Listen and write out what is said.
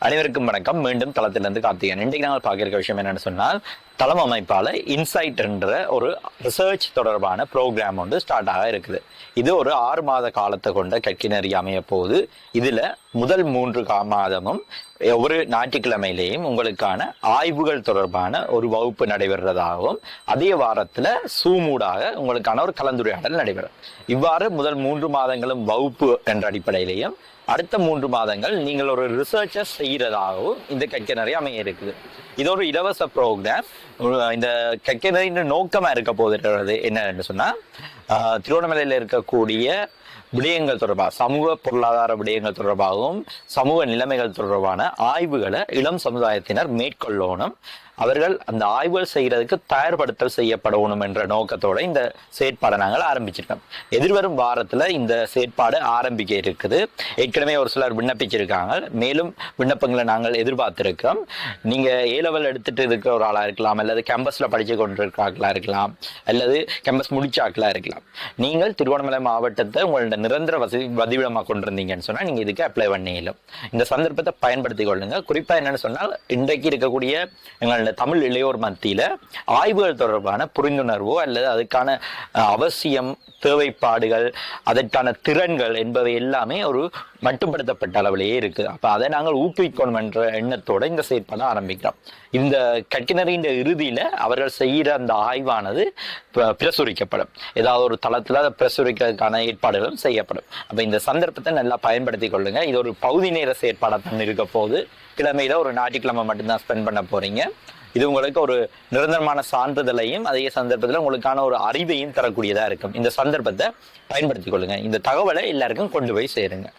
அனைவருக்கும் வணக்கம். மீண்டும் தளத்திலிருந்து கார்த்திகன். இன்றைக்கு நாங்கள் பார்க்கிற விஷயம் என்னன்னு சொன்னால், தளம் அமைப்பால இன்சைட் என்ற ஒரு ரிசர்ச் தொடர்பான ப்ரோக்ராம் ஒன்று ஸ்டார்ட் ஆக இருக்குது. இது ஒரு 6 மாத காலத்தை கொண்ட கற்கிணறி அமைய போகுது. இதுல முதல் 3 மாதமும் ஒவ்வொரு ஞாயிற்றுக்கிழமையிலேயும் உங்களுக்கான ஆய்வுகள் தொடர்பான ஒரு வகுப்பு நடைபெறுவதாகவும், அதே வாரத்துல சூமூடாக உங்களுக்கான ஒரு கலந்துரையாடல் நடைபெறும். இவ்வாறு முதல் 3 மாதங்களும் வகுப்பு என்ற அடிப்படையிலேயும், அடுத்த 3 மாதங்கள் நீங்கள் ஒரு ரிசர்ச்சை செய்யறதாகவும் இந்த கற்கிணறி அமைய இருக்குது. இது ஒரு இலவச ப்ரோக்ராம். இந்த கற்கிணறின் நோக்கமா இருக்க போகிறது என்னன்னு சொன்னா, திருவண்ணாமலையில் இருக்கக்கூடிய விடயங்கள் தொடர்பாக, சமூக பொருளாதார விடயங்கள் தொடர்பாகவும் சமூக நிலைமைகள் தொடர்பான ஆய்வுகளை இளம் சமுதாயத்தினர் மேற்கொள்ளணும். அவர்கள் அந்த ஆய்வுகள் செய்யறதுக்கு தயார்படுத்தல் செய்யப்படணும் என்ற நோக்கத்தோட இந்த செயற்பாடை நாங்கள் ஆரம்பிச்சிருக்கோம். எதிர்வரும் வாரத்துல இந்த செயற்பாடு ஆரம்பிக்க இருக்குது. ஏற்கனவே ஒரு சிலர் விண்ணப்பிச்சிருக்காங்க. மேலும் விண்ணப்பங்களை நாங்கள் எதிர்பார்த்திருக்கிறோம். நீங்க A-level எடுத்துட்டு இருக்கிற ஒரு ஆளா இருக்கலாம், அல்லது கேம்பஸ்ல படிச்சு கொண்டிருக்கிறார்களா இருக்கலாம், அல்லது கேம்பஸ் முடிச்சாக்களா இருக்கலாம். நீங்கள் திருவண்ணாமலை மாவட்டத்தை உங்களோட நிரந்தர வதிவிடமாக கொண்டிருந்தீங்கன்னு சொன்னா நீங்க இதுக்கு அப்ளை பண்ணிடலாம். இந்த சந்தர்ப்பத்தை பயன்படுத்திக் கொள்ளுங்க. குறிப்பா என்னன்னு சொன்னால், இன்றைக்கு இருக்கக்கூடிய எங்களோட தமிழ் இளையோர் மத்தியில ஆய்வுகள் தொடர்பான புரிந்துணர்வோ அல்லது அதுக்கான அவசியம், தேவைப்பாடுகள், அதற்கான திறன்கள் என்பவை எல்லாமே ஒரு மட்டுப்படுத்தப்பட்ட அளவிலேயே இருக்கு. அப்ப அதை நாங்கள் ஊக்குவிக்கணும் என்ற எண்ணத்தோட இந்த செயற்பாடு ஆரம்பிக்கிறோம். இந்த கற்கிணறின் இறுதியில அவர்கள் செய்கிற அந்த ஆய்வானது பிரசுரிக்கப்படும். ஏதாவது ஒரு தளத்துல அதை பிரசுரிக்கிறதுக்கான ஏற்பாடுகளும் செய்யப்படும். அப்ப இந்த சந்தர்ப்பத்தை நல்லா பயன்படுத்தி கொள்ளுங்க. இது ஒரு பகுதி நேர செயற்பாடாக இருக்க போது. கிழமையில ஒரு ஞாயிற்றுக்கிழமை மட்டும்தான் ஸ்பெண்ட் பண்ண போறீங்க. இது உங்களுக்கு ஒரு நிரந்தரமான சான்றிதழையும், அதே சந்தர்ப்பத்தில் உங்களுக்கான ஒரு அறிவையும் தரக்கூடியதா இருக்கும். இந்த சந்தர்ப்பத்தை பயன்படுத்திக் கொள்ளுங்க. இந்த தகவலை எல்லாருக்கும் கொண்டு போய் சேருங்க.